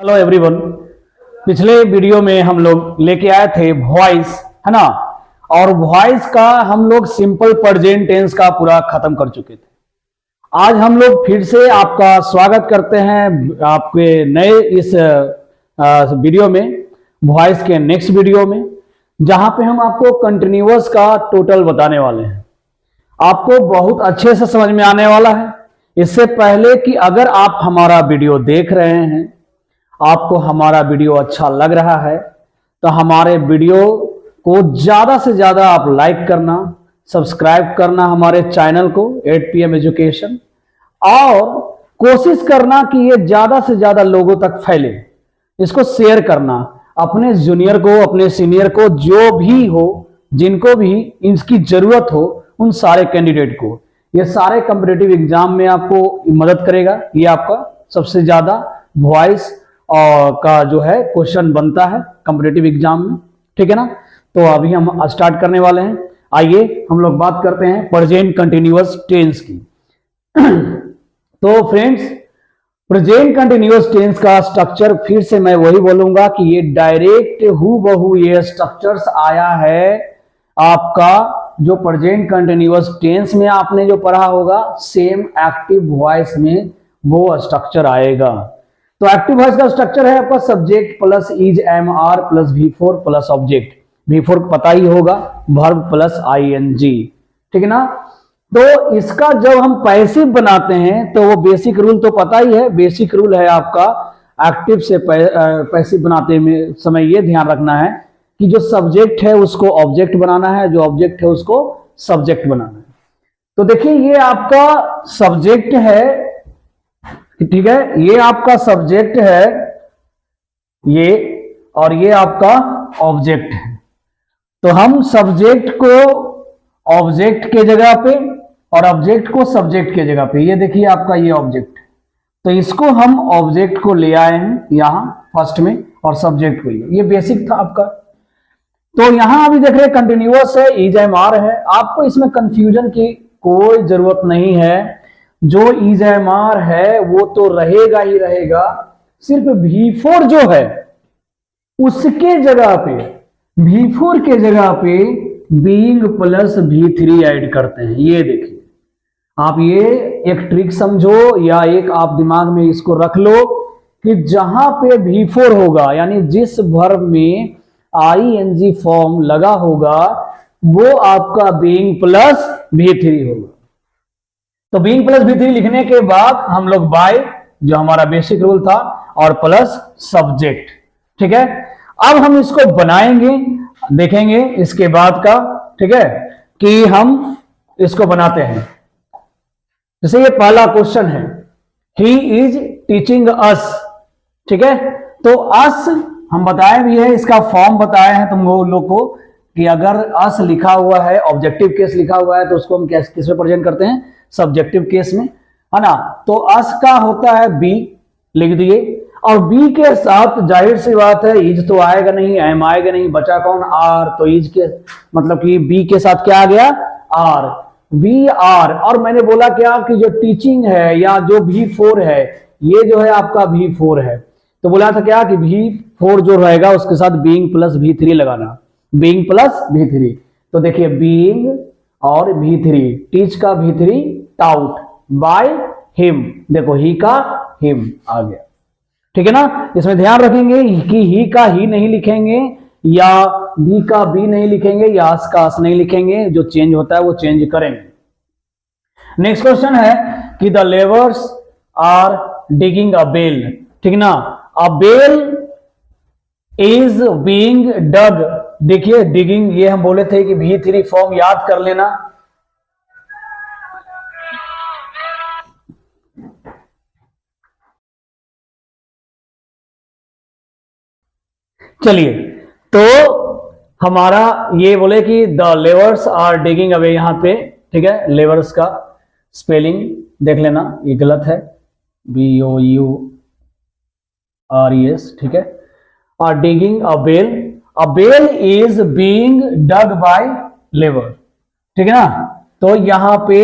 Hello everyone. पिछले video में हम लोग लेके आए थे वॉइस, है ना। और वॉइस का हम लोग सिंपल प्रेजेंट टेंस का पूरा खत्म कर चुके थे। आज हम लोग फिर से आपका स्वागत करते हैं आपके नए इस वीडियो में, वॉइस के नेक्स्ट वीडियो में, जहां पे हम आपको कंटिन्यूअस का टोटल बताने वाले हैं। आपको बहुत अच्छे से समझ में आने वाला है। इससे पहले कि अगर आप हमारा वीडियो देख रहे हैं, आपको हमारा वीडियो अच्छा लग रहा है, तो हमारे वीडियो को ज्यादा से ज्यादा आप लाइक करना, सब्सक्राइब करना हमारे चैनल को 8PM एजुकेशन, और कोशिश करना कि ये ज्यादा से ज्यादा लोगों तक फैले। इसको शेयर करना अपने जूनियर को, अपने सीनियर को, जो भी हो, जिनको भी इसकी जरूरत हो, उन सारे कैंडिडेट को। ये सारे कॉम्पिटिटिव एग्जाम में आपको मदद करेगा। ये आपका सबसे ज्यादा वॉइस का जो है क्वेश्चन बनता है कॉम्पिटिटिव एग्जाम में, ठीक है ना। तो अभी हम स्टार्ट करने वाले हैं। आइए हम लोग बात करते हैं प्रेजेंट कंटिन्यूअस टेंस की। तो फ्रेंड्स, प्रेजेंट कंटिन्यूअस टेंस का स्ट्रक्चर फिर से मैं वही बोलूंगा कि ये डायरेक्ट हूबहू ये स्ट्रक्चर्स आया है आपका जो प्रेजेंट कंटिन्यूअस टेंस में आपने जो पढ़ा होगा, सेम एक्टिव वॉइस में वो स्ट्रक्चर आएगा। तो एक्टिव वॉइस का स्ट्रक्चर है आपका subject plus is am are plus V4 plus object. V4 पता ही होगा, वर्ब प्लस ING, ठीक है ना। तो इसका जब हम पैसिव बनाते हैं तो वो बेसिक रूल तो पता ही है। बेसिक रूल है आपका एक्टिव से पैसिव बनाते में समय ये ध्यान रखना है कि जो सब्जेक्ट है उसको ऑब्जेक्ट बनाना है, जो ऑब्जेक्ट है उसको सब्जेक्ट बनाना है। तो देखिए ये आपका सब्जेक्ट है, ठीक है, ये आपका सब्जेक्ट है ये, और ये आपका ऑब्जेक्ट है। तो हम सब्जेक्ट को ऑब्जेक्ट के जगह पे और ऑब्जेक्ट को सब्जेक्ट के जगह पे, ये देखिए आपका ये ऑब्जेक्ट, तो इसको हम ऑब्जेक्ट को ले आए हैं यहां फर्स्ट में और सब्जेक्ट को ये बेसिक था आपका। तो यहां अभी देख रहे हैं कंटिन्यूअस है, इज एम आर है। आपको इसमें कंफ्यूजन की कोई जरूरत नहीं है। जो इज एम आर है वो तो रहेगा ही रहेगा। सिर्फ V4 जो है उसके जगह पे, V4 के जगह पे बीइंग प्लस V3 ऐड करते हैं। ये देखिए, आप ये एक ट्रिक समझो या एक आप दिमाग में इसको रख लो कि जहां पे V4 होगा, यानी जिस वर्ब में ING फॉर्म लगा होगा, वो आपका बीइंग प्लस V3 होगा। तो बीइंग प्लस V3 लिखने के बाद हम लोग बाय, जो हमारा बेसिक रूल था, और प्लस सब्जेक्ट, ठीक है। अब हम इसको बनाएंगे, देखेंगे इसके बाद का, ठीक है, कि हम इसको बनाते हैं। जैसे ये पहला क्वेश्चन है, ही इज टीचिंग अस, ठीक है। तो अस हम बताए भी है, इसका फॉर्म बताए हैं तुम लोग को कि अगर अस लिखा हुआ है, ऑब्जेक्टिव केस लिखा हुआ है, तो उसको हम किस में प्रेजेंट करते हैं, सब्जेक्टिव केस में, है ना। तो अस का होता है बी, लिख दिए, और बी के साथ जाहिर सी बात है इज तो आएगा नहीं, एम आएगा नहीं, बचा कौन, आर। तो इज के मतलब कि बी के साथ क्या आ गया, आर, वी आर। और मैंने बोला क्या कि जो टीचिंग है या जो V4 है, ये जो है आपका V4 है। तो बोला था क्या कि V4 जो रहेगा उसके साथ बीइंग प्लस V3 लगाना, बीइंग प्लस V3। तो देखिए बीइंग और V3, टीच का V3, टाउट बाय हिम, देखो ही का हिम आ गया, ठीक है ना। इसमें ध्यान रखेंगे कि ही का ही नहीं लिखेंगे, या बी का बी नहीं लिखेंगे, या अस का अस नहीं लिखेंगे। जो चेंज होता है वो चेंज करेंगे। नेक्स्ट क्वेश्चन है कि the labours are digging a well, ठीक ना। A well is being dug. देखिए डिगिंग, ये हम बोले थे कि V3 फॉर्म याद कर लेना। चलिए, तो हमारा ये बोले कि the labours are digging away, यहां पे, ठीक है। लेबर्स का स्पेलिंग देख लेना, ये गलत है, BOURES, ठीक है। Are digging a well, a well is being dug by labour, ठीक है ना। तो यहां पे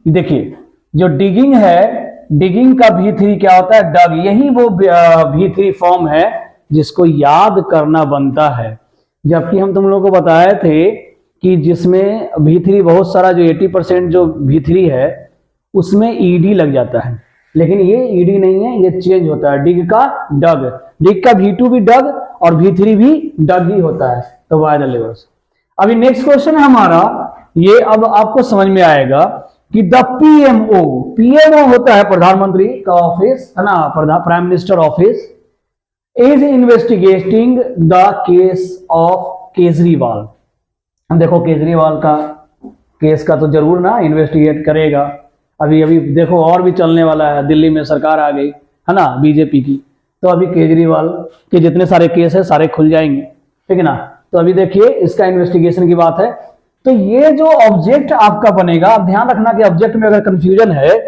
देखिए जो डिगिंग है डिगिंग का V3 क्या होता है, डग। यही वो V3 फॉर्म है जिसको याद करना बनता है। जबकि हम तुम लोगों को बताए थे कि जिसमें V3 बहुत सारा जो 80% जो V3 है उसमें ED लग जाता है, लेकिन ये ED नहीं है, ये चेंज होता है। डिग का डग, डिग का V2 भी डग और V3 भी डग ही होता है। तो बाय द लेवर्स। अभी नेक्स्ट क्वेश्चन है हमारा, ये अब आपको समझ में आएगा कि द पीएमओ होता है प्रधानमंत्री का ऑफिस, है ना, prime minister office, is investigating the case of Kejriwal. हम देखो केजरीवाल का केस का तो जरूर ना इन्वेस्टिगेट करेगा। अभी अभी देखो और भी चलने वाला है, दिल्ली में सरकार आ गई है ना बीजेपी की, तो अभी केजरीवाल के जितने सारे केस है सारे खुल जाएंगे, ठीक है ना। तो अभी देखिए इसका इन्वेस्टिगेशन की बात है। तो ये जो ऑब्जेक्ट आपका बनेगा, आप ध्यान रखना कि ऑब्जेक्ट में अगर कंफ्यूजन है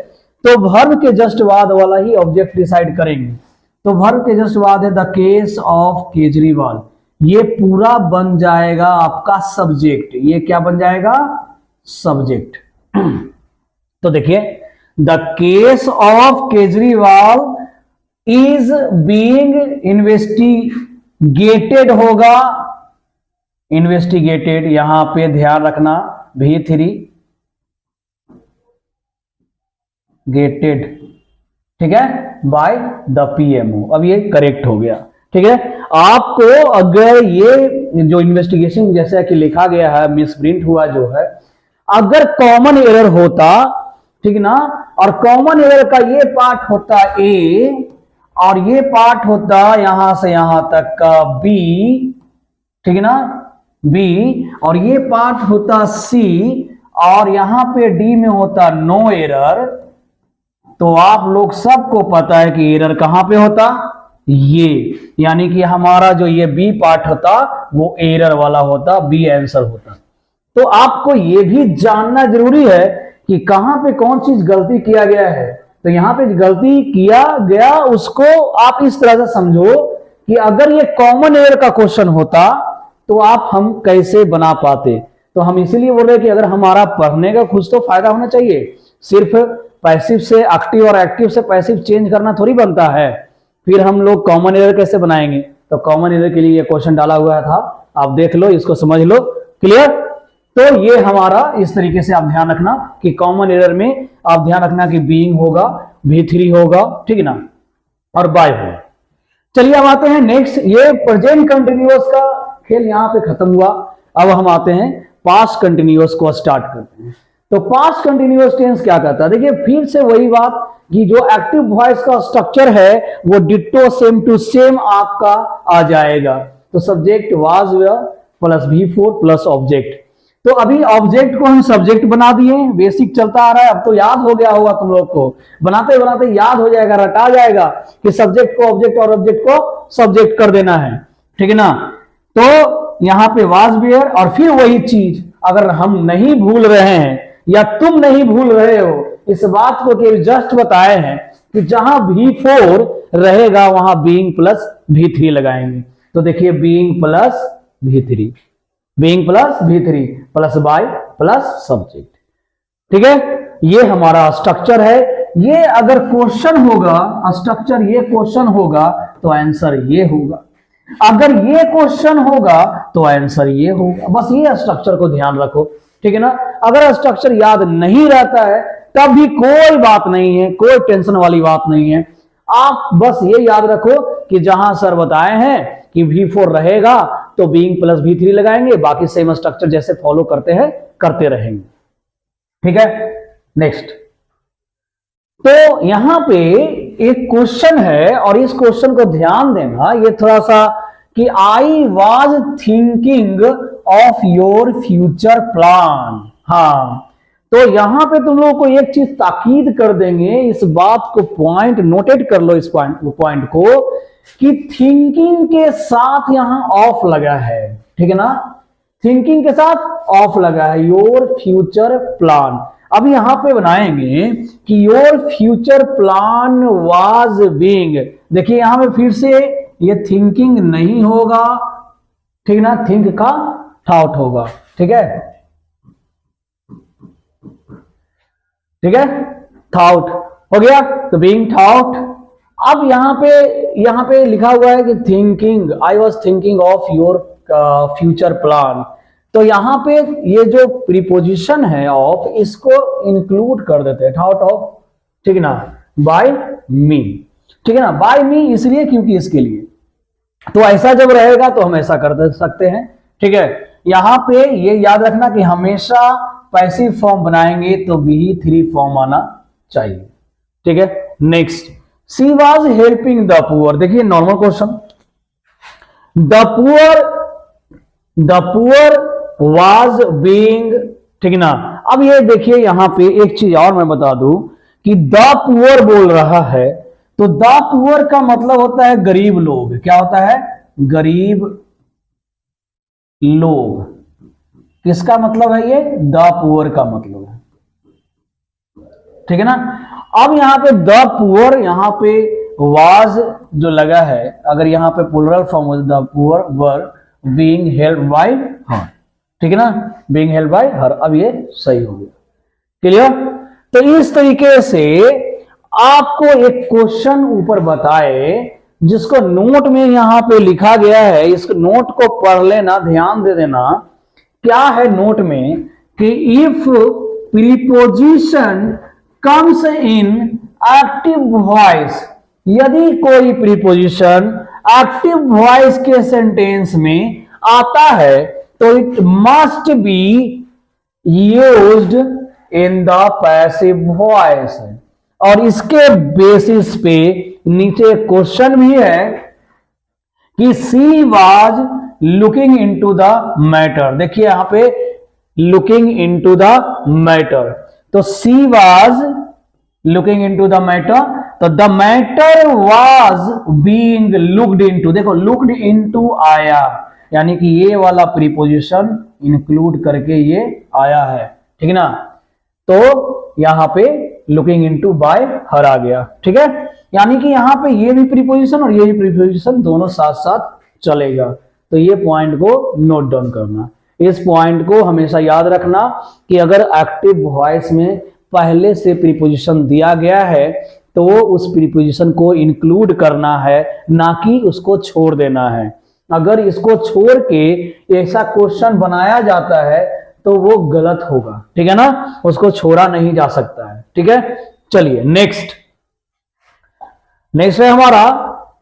तो वर्ब के जस्ट बाद वाला ही ऑब्जेक्ट डिसाइड करेंगे। तो वर्ब के जस्ट बाद है द केस ऑफ केजरीवाल, ये पूरा बन जाएगा आपका सब्जेक्ट। ये क्या बन जाएगा, सब्जेक्ट। तो देखिए the case of Kejriwal is being investigated होगा, इन्वेस्टिगेटेड, यहां पे ध्यान रखना V3 गेटेड, ठीक है, बाय द पीएमओ। अब ये करेक्ट हो गया, ठीक है। आपको अगर ये जो इन्वेस्टिगेशन जैसा कि लिखा गया है मिसप्रिंट हुआ जो है, अगर कॉमन एरर होता, ठीक ना, और कॉमन एरर का ये पार्ट होता ए और ये पार्ट होता यहां से यहां तक का बी, ठीक है ना, बी, और ये पार्ट होता सी और यहां पे डी में होता नो एरर, तो आप लोग सबको पता है कि एरर कहां पे होता, ये, यानी कि हमारा जो ये बी पार्ट होता वो एरर वाला होता, बी आंसर होता। तो आपको ये भी जानना जरूरी है कि कहां पे कौन चीज गलती किया गया है। तो यहां पे गलती किया गया उसको आप इस तरह से समझो कि अगर ये कॉमन एरर का क्वेश्चन होता तो आप हम कैसे बना पाते। तो हम इसीलिए बोल रहे हैं कि अगर हमारा पढ़ने का कुछ तो फायदा होना चाहिए, सिर्फ पैसिव से एक्टिव और एक्टिव से पैसिव चेंज करना थोड़ी बनता है। फिर हम लोग कॉमन एरर कैसे बनाएंगे, तो कॉमन एरर के लिए ये क्वेश्चन डाला हुआ था, आप देख लो, इसको समझ लो, क्लियर। तो ये हमारा इस तरीके से आप ध्यान रखना कि कॉमन एरर में आप ध्यान रखना कि बीइंग होगा, V3 होगा, ठीक है ना, और बाय होगा। चलिए अब आते हैं नेक्स्ट, ये प्रेजेंट कंटिन्यूअस का खेल यहां पे खत्म हुआ। अब हम आते हैं पास्ट कंटिन्यूअस को स्टार्ट करते हैं। तो पास्ट कंटिन्यूअस टेंस क्या कहता है, देखिए फिर से वही बात कि जो एक्टिव वॉइस का स्ट्रक्चर है वो डिट्टो सेम टू सेम आपका आ जाएगा। तो subject was plus V4 plus object. तो अभी ऑब्जेक्ट को हम सब्जेक्ट बना दिए, बेसिक चलता आ रहा है, अब तो याद हो गया होगा तुम लोग को, बनाते बनाते याद हो जाएगा, रटा जाएगा कि सब्जेक्ट को ऑब्जेक्ट और ऑब्जेक्ट को सब्जेक्ट कर देना है, ठीक है ना। तो यहां पे वाज वेयर, और फिर वही चीज अगर हम नहीं भूल रहे हैं या तुम नहीं भूल रहे हो, इस बात को केवल जस्ट बताए हैं कि जहां V4 रहेगा वहां बीइंग प्लस V3 लगाएंगे। तो देखिए being plus V3, being plus V3 plus by plus subject, ठीक है। ये हमारा स्ट्रक्चर है। ये अगर क्वेश्चन होगा, स्ट्रक्चर ये क्वेश्चन होगा तो आंसर ये होगा, अगर ये क्वेश्चन होगा तो आंसर ये होगा। बस ये स्ट्रक्चर को ध्यान रखो, ठीक है ना। अगर स्ट्रक्चर याद नहीं रहता है तब भी कोई बात नहीं है, कोई टेंशन वाली बात नहीं है। आप बस ये याद रखो कि जहां सर बताए हैं कि V4 रहेगा तो बीइंग प्लस V3 लगाएंगे, बाकी सेम स्ट्रक्चर जैसे फॉलो करते हैं करते रहेंगे, ठीक है। नेक्स्ट, तो यहां पे एक क्वेश्चन है और इस क्वेश्चन को ध्यान देना, ये थोड़ा सा कि I was thinking of your future plan. हाँ, तो यहां पे तुम लोगों को एक चीज ताकीद कर देंगे, इस बात को पॉइंट नोटेट कर लो, इस पॉइंट को कि थिंकिंग के साथ यहां ऑफ लगा है, ठीक है ना, थिंकिंग के साथ ऑफ लगा है, योर फ्यूचर प्लान। अब यहां पे बनाएंगे कि your future plan was being, देखिए यहां पे फिर से ये थिंकिंग नहीं होगा, ठीक ना, थिंक का थॉट होगा, ठीक है, ठीक है, थॉट हो गया। तो बीइंग थॉट। अब यहाँ पे लिखा हुआ है कि thinking, I was thinking of your future plan. तो यहाँ पे ये जो प्रीपोजिशन है ऑफ, इसको इंक्लूड कर देते हैं, थॉट ऑफ, ठीक है ना, बाय मी, ठीक है ना, बाय मी इसलिए क्योंकि इसके लिए। तो ऐसा जब रहेगा तो हम ऐसा कर सकते हैं, ठीक है। यहां पे ये याद रखना कि हमेशा पैसिव फॉर्म बनाएंगे तो बी 3 फॉर्म आना चाहिए, ठीक है। Next, she was helping the poor. देखिए normal question, the poor was being, ठीक है ना। अब ये देखिए यहां पे एक चीज और मैं बता दूं कि द पुअर बोल रहा है, तो द पुअर का मतलब होता है गरीब लोग। क्या होता है? गरीब लोग। किसका मतलब है ये? द पुअर का मतलब है, ठीक है ना। अब यहां पे द पुअर, यहां पे वाज जो लगा है, अगर यहां पे प्लुरल फॉर्म हो the poor were being helped bye हर, ठीक है ना, बीइंग हेल्प्ड बाय हर। अब ये सही हो गया, क्लियर। तो इस तरीके से आपको एक क्वेश्चन ऊपर बताए जिसको नोट में यहां पे लिखा गया है, इस नोट को पढ़ लेना, ध्यान दे देना। क्या है नोट में कि if preposition comes in active voice, यदि कोई प्रीपोजिशन एक्टिव वॉइस के सेंटेंस में आता है तो it must be used in the passive voice. और इसके बेसिस पे नीचे क्वेश्चन भी है कि she was looking into the matter. देखिए यहां पे लुकिंग इनटू द मैटर, तो she was looking into the matter, तो the matter was being looked into. देखो लुक्ड इनटू आया, यानी कि ये वाला प्रीपोजिशन इंक्लूड करके ये आया है, ठीक है ना। तो यहां पे लुकिंग इनटू बाय हर आ गया, ठीक है। यानी कि यहां पे ये भी प्रीपोजिशन और ये भी प्रीपोजिशन दोनों साथ साथ चलेगा। तो ये पॉइंट को नोट डाउन करना, इस पॉइंट को हमेशा याद रखना कि अगर एक्टिव वॉइस में पहले से प्रीपोजिशन दिया गया है तो उस प्रीपोजिशन को इंक्लूड करना है, ना कि उसको छोड़ देना है। अगर इसको छोड़ के ऐसा क्वेश्चन बनाया जाता है तो वो गलत होगा, ठीक है ना, उसको छोड़ा नहीं जा सकता है, ठीक है। चलिए नेक्स्ट है हमारा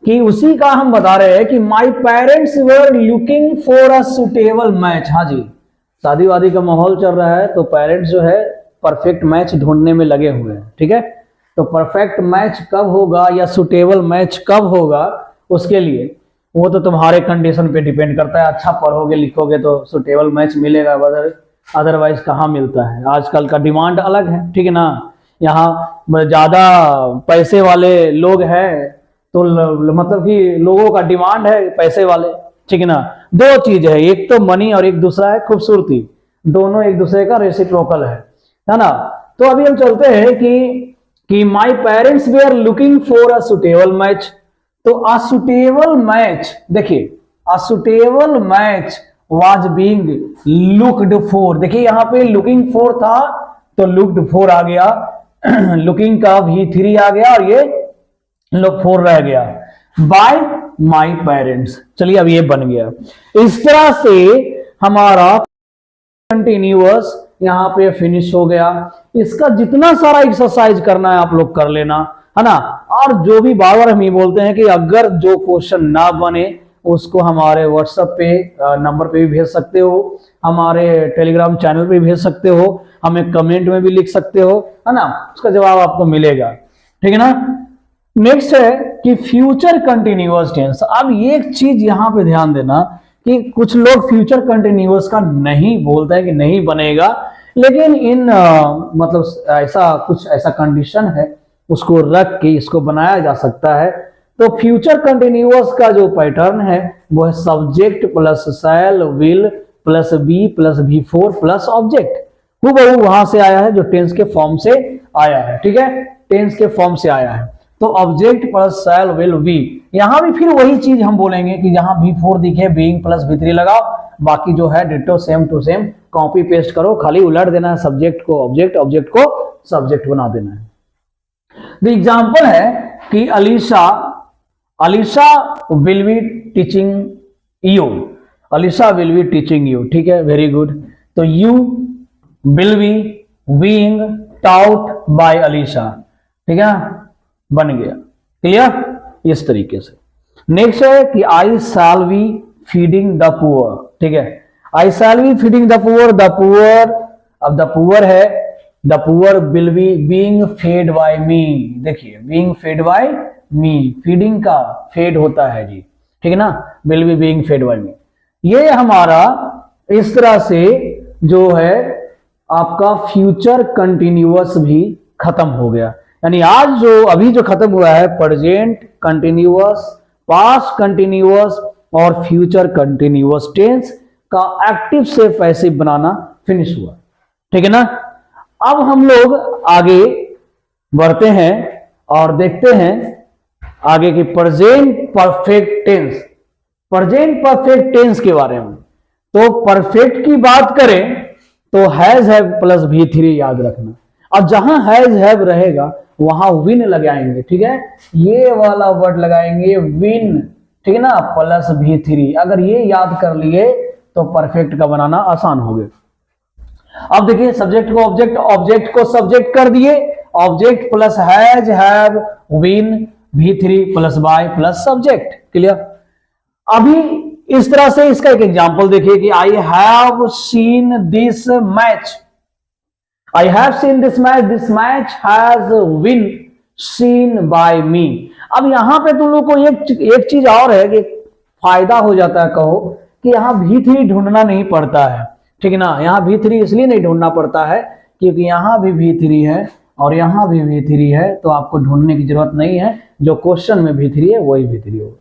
कि उसी का हम बता रहे हैं कि my parents were looking for a suitable match. हाँ जी, शादी वादी का माहौल चल रहा है तो पेरेंट्स जो है परफेक्ट मैच ढूंढने में लगे हुए हैं, ठीक है। तो परफेक्ट मैच कब होगा या सुटेबल मैच कब होगा, उसके लिए वो तो तुम्हारे कंडीशन पे डिपेंड करता है। अच्छा पढ़ोगे लिखोगे तो सुटेबल मैच मिलेगा, अदरवाइज कहाँ मिलता है। आजकल का डिमांड अलग है, ठीक है ना। यहाँ ज्यादा पैसे वाले लोग हैं तो मतलब कि लोगों का डिमांड है पैसे वाले, ठीक है ना। दो चीज है, एक तो मनी और एक दूसरा है खूबसूरती, दोनों एक दूसरे का रेसिप्रोकल है ना। तो अभी हम चलते हैं कि माय पेरेंट्स वे are looking for a suitable match. तो अ सुटेबल मैच, देखिए a suitable match was being looked for. देखिए यहां पे लुकिंग फॉर था तो लुक्ड फॉर आ गया, लुकिंग का V3 आ गया और ये लुक फॉर रह गया, बाय माय पेरेंट्स। चलिए अब ये बन गया। इस तरह से हमारा कंटिन्यूअस यहां पे फिनिश हो गया। इसका जितना सारा एक्सरसाइज करना है आप लोग कर लेना, है ना। और जो भी बार बार हम ये बोलते हैं कि अगर जो क्वेश्चन ना बने उसको हमारे व्हाट्सएप पे नंबर पे भी भेज सकते हो, हमारे टेलीग्राम चैनल पे भेज सकते हो, हमें कमेंट में भी लिख सकते हो, है ना। उसका जवाब आपको मिलेगा, ठीक है ना। नेक्स्ट है कि फ्यूचर कंटिन्यूअस टेंस। अब ये एक चीज यहां पे ध्यान देना कि कुछ लोग फ्यूचर कंटिन्यूअस का नहीं बोलते हैं कि नहीं बनेगा, लेकिन इन मतलब ऐसा कंडीशन है उसको रख के इसको बनाया जा सकता है। तो फ्यूचर कंटिन्यूअस का जो पैटर्न है वो है subject plus shall will plus be plus V4 plus object. हूबहू वहां से आया है जो टेंस के फॉर्म से आया है, ठीक है, टेंस के फॉर्म से आया है। तो object plus shall will be, यहां भी फिर वही चीज हम बोलेंगे कि जहां V4 दिखे बीइंग प्लस V3 लगाओ, बाकी जो है ditto same to same copy paste करो, खाली उलट देना है सब्जेक्ट को ऑब्जेक्ट, ऑब्जेक्ट को सब्जेक्ट बना देना है। द एग्जाम्पल है कि Alisha will be teaching you, Alisha will be teaching you, ठीक है, वेरी गुड। तो you will be being taught by Alisha, ठीक है, बन गया, क्लियर, इस तरीके से। नेक्स्ट है कि I shall be feeding the poor, ठीक है, I shall be feeding the poor, the poor, अब द पुअर है, the poor will be being fed by me, देखिए being fed by me, feeding का फेड होता है जी, ठीक है ना, will be being fed by me. ये हमारा इस तरह से जो है आपका फ्यूचर कंटिन्यूअस भी खत्म हो गया। यानी आज जो अभी जो खत्म हुआ है प्रेजेंट कंटिन्यूअस, पास्ट कंटिन्यूअस और फ्यूचर कंटिन्यूअस टेंस का एक्टिव से पैसिव बनाना फिनिश हुआ, ठीक है ना। अब हम लोग आगे बढ़ते हैं और देखते हैं आगे की present perfect tense, present perfect tense के बारे में। तो परफेक्ट की बात करें तो हैज हैव प्लस V3 याद रखना। अब जहां हैज हैव रहेगा वहां विन लगाएंगे, ठीक है, ये वाला वर्ड लगाएंगे विन, ठीक है ना, प्लस V3। अगर ये याद कर लिए तो परफेक्ट का बनाना आसान हो गया। अब देखिए सब्जेक्ट को ऑब्जेक्ट, ऑब्जेक्ट को सब्जेक्ट कर दिए, object plus has have been V3 plus by plus subject, clear. अभी इस तरह से इसका एक एग्जांपल देखिए कि I have seen this match, I have seen this match has been seen by me. अब यहां पे तुम लोग को एक चीज और है कि फायदा हो जाता है, कहो कि यहां V3 ढूंढना नहीं पड़ता है, ठीक है ना। यहां V3 इसलिए नहीं ढूंढना पड़ता है क्योंकि यहां भी V3 है और यहां भी V3 है, तो आपको ढूंढने की जरूरत नहीं है, जो क्वेश्चन में V3 है वही V3 होगा,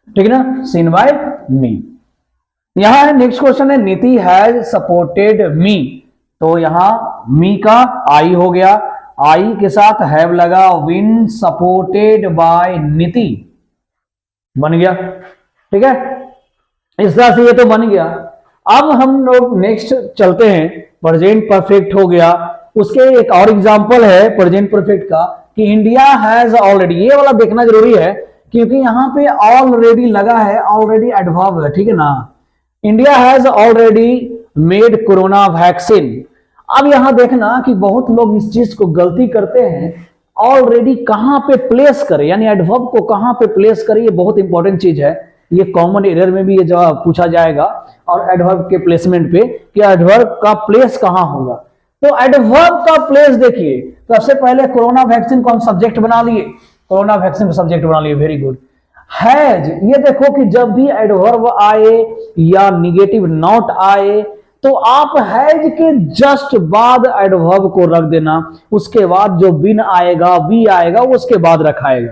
ठीक है ना, सीन बाय मी। यहां है नेक्स्ट क्वेश्चन है नीति हैज सपोर्टेड मी, तो यहां मी का आई हो गया, आई के साथ हैव लगा, विन सपोर्टेड बाय नीति, बन गया, ठीक है। इस तरह से ये तो बन गया। अब हम लोग नेक्स्ट चलते हैं, प्रेजेंट परफेक्ट हो गया, उसके एक और एग्जांपल है प्रेजेंट परफेक्ट का कि इंडिया हैज ऑलरेडी, ये वाला देखना जरूरी है क्योंकि यहां पे ऑलरेडी लगा है, ऑलरेडी एडवर्ब है, ठीक है ना। India has already made corona vaccine. अब यहां देखना कि बहुत लोग इस चीज को गलती करते हैं, ऑलरेडी कहां पे प्लेस करें, यानी एडवर्ब को कहां पे प्लेस करें, ये बहुत इंपॉर्टेंट चीज है। ये कॉमन एरर में भी ये जवाब पूछा जाएगा और एडवर्ब के प्लेसमेंट पे कि एडवर्ब का प्लेस कहां होगा। तो एडवर्ब का प्लेस देखिए, सबसे पहले कोरोना वैक्सीन को हम सब्जेक्ट बना लिए, कोरोना वैक्सीन को सब्जेक्ट बना लिए, वेरी गुड। हैज, ये देखो कि जब भी एडवर्ब आए या निगेटिव नॉट आए तो आप हैज के जस्ट बाद एडवर्ब को रख देना, उसके बाद जो बिन आएगा, बी आएगा, उसके बाद रखाएगा।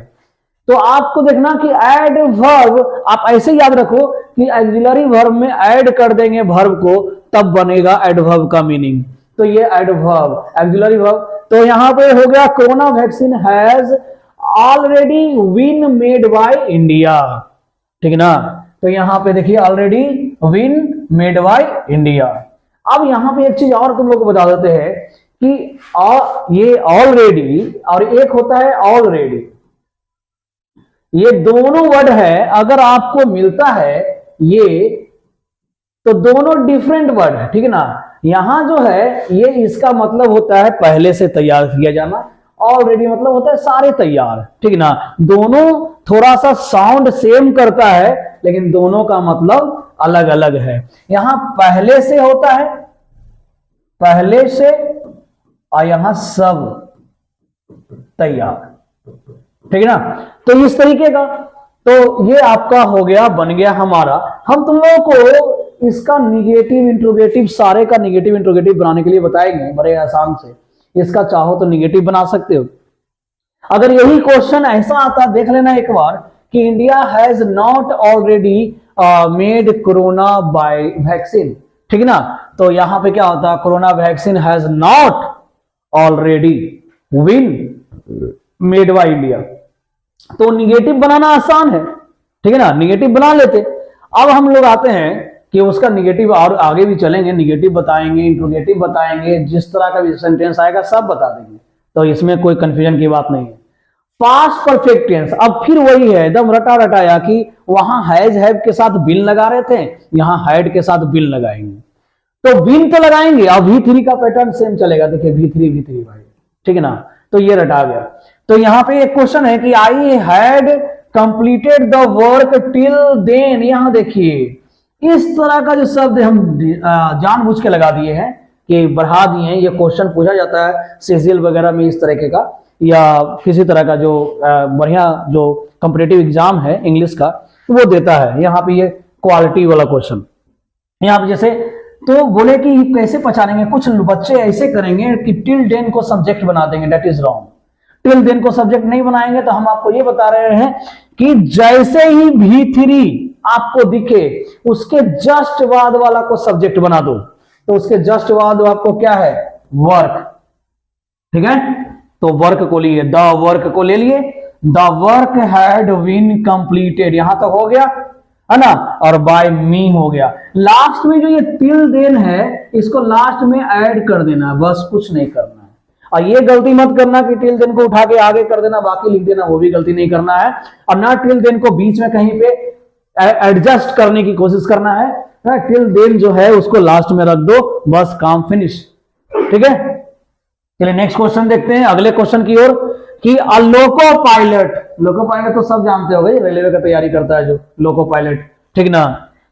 तो आपको देखना कि एडवर्ब आप ऐसे याद रखो कि ऑक्सिलरी वर्ब में ऐड कर देंगे वर्ब को, तब बनेगा एडवर्ब का मीनिंग। तो ये एडवर्ब ऑक्सिलरी वर्ब, तो यहां पे हो गया corona vaccine has already been made by India, ठीक है ना। तो यहां पे देखिए already been made by India. अब यहां पे एक चीज और तुम लोग को बता देते हैं कि ये ऑलरेडी और एक होता है ऑलरेडी, ये दोनों वर्ड है, अगर आपको मिलता है ये तो दोनों डिफरेंट वर्ड है, ठीक है ना। यहां जो है ये इसका मतलब होता है पहले से तैयार किया जाना, ऑलरेडी मतलब होता है सारे तैयार, ठीक है ना। दोनों थोड़ा सा साउंड सेम करता है लेकिन दोनों का मतलब अलग अलग है। यहां पहले से होता है, पहले से, और यहां सब तैयार, ठीक है ना। तो इस तरीके का, तो ये आपका हो गया, बन गया हमारा। हम तुम लोगों को इसका निगेटिव इंट्रोगेटिव, सारे का निगेटिव इंट्रोगेटिव बनाने के लिए बताएंगे बड़े आसान से। इसका चाहो तो निगेटिव बना सकते हो। अगर यही क्वेश्चन ऐसा आता, देख लेना एक बार कि India has not already made corona by vaccine, ठीक है ना। तो यहां पे क्या होता है, corona vaccine has not already been made by India. तो निगेटिव बनाना आसान है, ठीक है ना, निगेटिव बना लेते। अब हम लोग आते हैं कि उसका निगेटिव, और आगे भी चलेंगे, निगेटिव बताएंगे, इंट्रोगेटिव बताएंगे, जिस तरह का भी सेंटेंस आएगा सब बता देंगे, तो इसमें कोई कंफ्यूजन की बात नहीं है। पास्ट परफेक्ट टेंस, अब फिर वही है एकदम रटा रटाया कि वहां हैज हैव के साथ बिन लगा रहे थे, यहां हैड के साथ बिन लगाएंगे, तो बिन तो लगाएंगे। अब V3 का पैटर्न सेम चलेगा, देखिए V3 भाई, ठीक है ना, तो ये रटा गया। तो यहां पे एक क्वेश्चन है कि I had completed the work till then, यहां देखिए इस तरह का जो शब्द हम जानबूझ के लगा दिए हैं कि बढ़ा दिए हैं। ये क्वेश्चन पूछा जाता है सीजीएल वगैरह में इस तरीके का, या किसी तरह का जो बढ़िया जो कॉम्पिटिटिव एग्जाम है इंग्लिश का वो देता है। यहाँ पे ये क्वालिटी वाला क्वेश्चन, यहाँ पे जैसे तो बोले कि कैसे पहचानेंगे, कुछ बच्चे ऐसे करेंगे कि टिल देन को सब्जेक्ट बना देंगे, that is wrong. Till then को सब्जेक्ट नहीं बनाएंगे, तो हम आपको ये बता रहे हैं कि जैसे ही V3 आपको दिखे उसके जस्ट बाद वाला को सब्जेक्ट बना दो, तो उसके जस्ट बाद आपको क्या है, वर्क, ठीक है। तो वर्क को लिए, द वर्क को ले लिए, the work had been completed, यहां तक हो गया है ना, और बाय मी हो गया। लास्ट में जो ये टिल देन है इसको लास्ट में ऐड कर देना, बस कुछ नहीं करना है। और ये गलती मत करना कि टिल देन को उठा के आगे कर देना बाकी लिख देना, वो भी गलती नहीं करना है। और ना टिल देन को बीच में कहीं पे एडजस्ट करने की कोशिश करना है, टिल देन जो है उसको लास्ट में रख दो, बस काम फिनिश, ठीक है। चलिए नेक्स्ट क्वेश्चन देखते हैं, अगले क्वेश्चन की ओर, कि लोको पायलट, लोको पायलट तो सब जानते हो भाई, रेलवे का तैयारी करता है जो लोको पायलट, ठीक ना।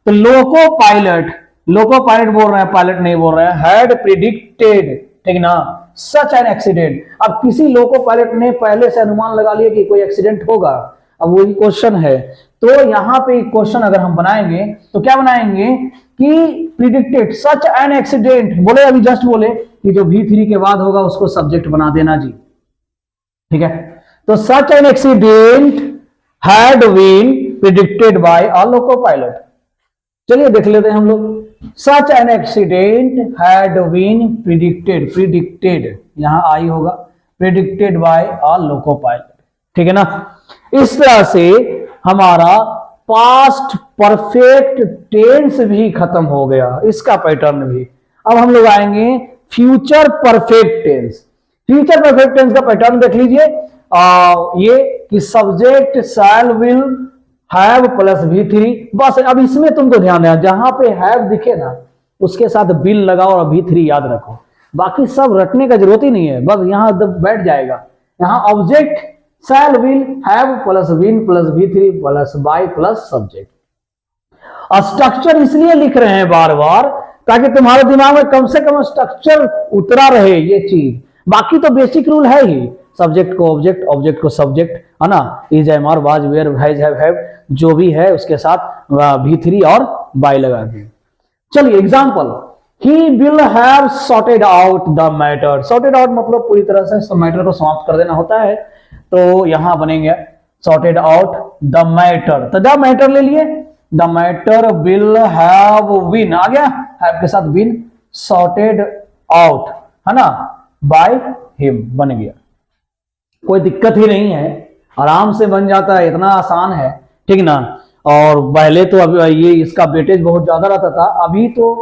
तो लोको पायलट बोल रहे हैं, पायलट नहीं बोल रहे हैं, हैड प्रिडिक्टेड, ठीक ना, सच एन एक्सीडेंट। अब किसी लोको पायलट ने पहले से अनुमान लगा लिया कि कोई एक्सीडेंट होगा, अब वही क्वेश्चन है। तो यहां पे क्वेश्चन अगर हम बनाएंगे तो क्या बनाएंगे कि प्रिडिक्टेड सच एन एक्सीडेंट, बोले अभी जस्ट बोले कि जो V3 के बाद होगा उसको सब्जेक्ट बना देना जी, ठीक है। तो such an accident had been predicted by a loco pilot. चलिए देख लेते हैं हम लोग, such an accident had been predicted यहां आई होगा, predicted by a loco pilot, ठीक है ना। इस तरह से हमारा पास्ट परफेक्ट टेंस भी खत्म हो गया, इसका पैटर्न भी। अब हम लोग आएंगे future perfect tense. Future perfect tense का पैटर्न देख लीजिए, ये कि subject shall will have plus V3, बस अब इसमें तुमको ध्यान देना, जहां पे हैव दिखे ना उसके साथ विल लगाओ और V3 याद रखो, बाकी सब रटने का जरूरत ही नहीं है, बस यहां बैठ जाएगा। यहां object shell will have plus win plus V3 plus by plus subject. Structure इसलिए लिख रहे हैं बार बार ताकि तुम्हारे दिमाग में कम से कम स्ट्रक्चर उतरा रहे ये चीज, बाकी तो बेसिक रूल है ही, सब्जेक्ट को ऑब्जेक्ट, ऑब्जेक्ट को सब्जेक्ट, है ना, is am are was were has have जो भी है उसके साथ V3 और बाय लगा दें। चलिए example, he will have sorted out the matter, sorted out मतलब पूरी तरह से मैटर को समाप्त कर देना होता है, तो यहां बनेंगे सॉर्टेड आउट द मैटर, तो द मैटर ले लिए, the matter will have been आ गया, हैव के साथ विन, सॉर्टेड आउट है ना बाय हिम बन गया, कोई दिक्कत ही नहीं है, आराम से बन जाता है, इतना आसान है, ठीक ना। और पहले तो अभी ये इसका वेटेज बहुत ज्यादा रहता था, अभी तो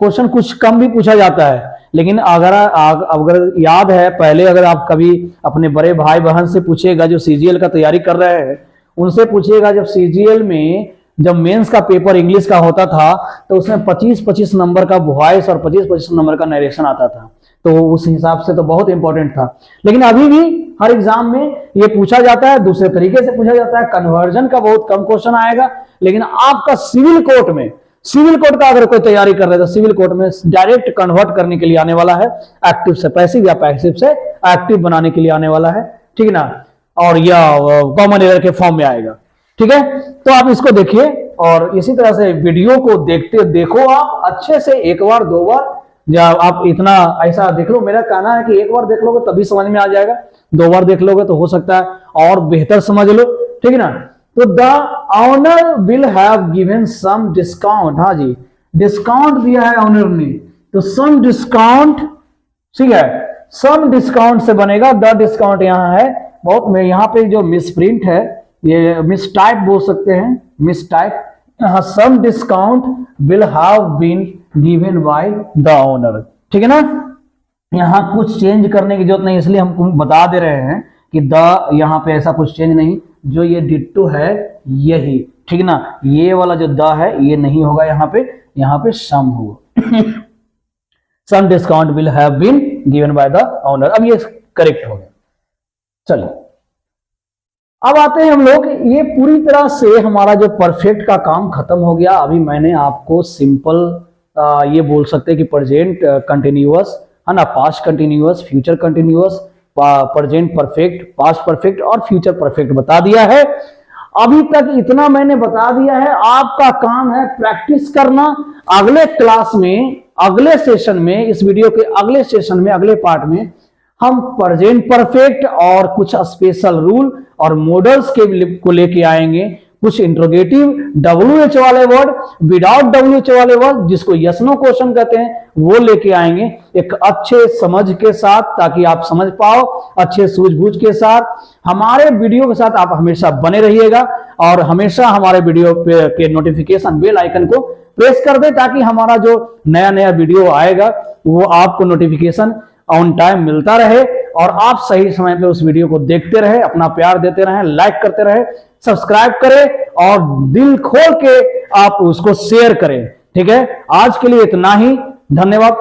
क्वेश्चन कुछ कम भी पूछा जाता है, लेकिन अगर याद है पहले अगर आप कभी अपने बड़े भाई बहन से पूछिएगा जो सीजीएल का तैयारी कर रहे हैं, उनसे पूछिएगा जब सीजीएल में जब मेंस का पेपर इंग्लिश का होता था तो उसमें 25-25 नंबर का वॉइस और 25-25 नंबर का नरेशन आता था, तो उस हिसाब से तो बहुत इंपॉर्टेंट था। लेकिन अभी भी हर एग्जाम में ये पूछा जाता है, दूसरे तरीके से पूछा जाता है, कन्वर्जन का बहुत कम क्वेश्चन आएगा, लेकिन आपका सिविल कोर्ट में, सिविल कोर्ट का अगर कोई तैयारी कर रहे हैं तो सिविल कोर्ट में डायरेक्ट कन्वर्ट करने के लिए आने वाला है, एक्टिव से पैसिव या पैसिव से एक्टिव बनाने के लिए आने वाला है, ठीक है ना, और यह कॉमन एरर के फॉर्म में आएगा, ठीक है। तो आप इसको देखिए और इसी तरह से वीडियो को देखो आप अच्छे से, एक बार दो बार, जब आप इतना ऐसा देख लो, मेरा कहना है कि एक बार देख लोगे तभी समझ में आ जाएगा, दो बार देख लोगे तो हो सकता है और बेहतर समझ लो, ठीक है ना। तो the owner will have given some discount, हाँ जी डिस्काउंट दिया है ऑनर ने, तो सम डिस्काउंट, ठीक है, सम डिस्काउंट से बनेगा, द डिस्काउंट यहाँ है बहुत में, यहाँ पे जो मिस प्रिंट है ये मिस टाइप बोल सकते हैं, मिस टाइप, यहाँ some discount will have been given by the owner, ठीक है ना। यहाँ कुछ चेंज करने की जरूरत नहीं, इसलिए हम बता दे रहे हैं कि द यहाँ पे ऐसा कुछ चेंज नहीं, जो ये डिट्टो है यही, ठीक ना। ये वाला जो द है ये नहीं होगा, यहाँ पे सम होगा। Some discount will have been given by the owner. अब ये करेक्ट हो गया। चलिए अब आते हैं हम लोग, ये पूरी तरह से हमारा जो परफेक्ट का काम खत्म हो गया। अभी मैंने आपको सिंपल ये बोल सकते हैं कि प्रेजेंट कंटिन्यूअस है ना, past continuous, future continuous, present perfect, past perfect और फ्यूचर परफेक्ट बता दिया है। अभी तक इतना मैंने बता दिया है, आपका काम है प्रैक्टिस करना। अगले क्लास में, अगले सेशन में, इस वीडियो के अगले सेशन में, अगले पार्ट में हम प्रेजेंट परफेक्ट और कुछ स्पेशल रूल और मॉडल्स के को लेके आएंगे। कुछ इंट्रोगेटिव WH वाले वर्ड, विदाउट WH वाले वर्ड, जिसको यस नो क्वेश्चन कहते हैं, वो लेके आएंगे एक अच्छे समझ के साथ, ताकि आप समझ पाओ अच्छे सूझबूझ के साथ। हमारे वीडियो के साथ आप हमेशा बने रहिएगा और हमेशा हमारे वीडियो पे के नोटिफिकेशन बेल आइकन को प्रेस कर दे, ताकि हमारा जो नया नया वीडियो आएगा वो आपको नोटिफिकेशन ऑन टाइम मिलता रहे और आप सही समय पे उस वीडियो को देखते रहे, अपना प्यार देते रहे, लाइक करते रहे, सब्सक्राइब करें और दिल खोल के आप उसको शेयर करें। ठीक है, आज के लिए इतना ही, धन्यवाद।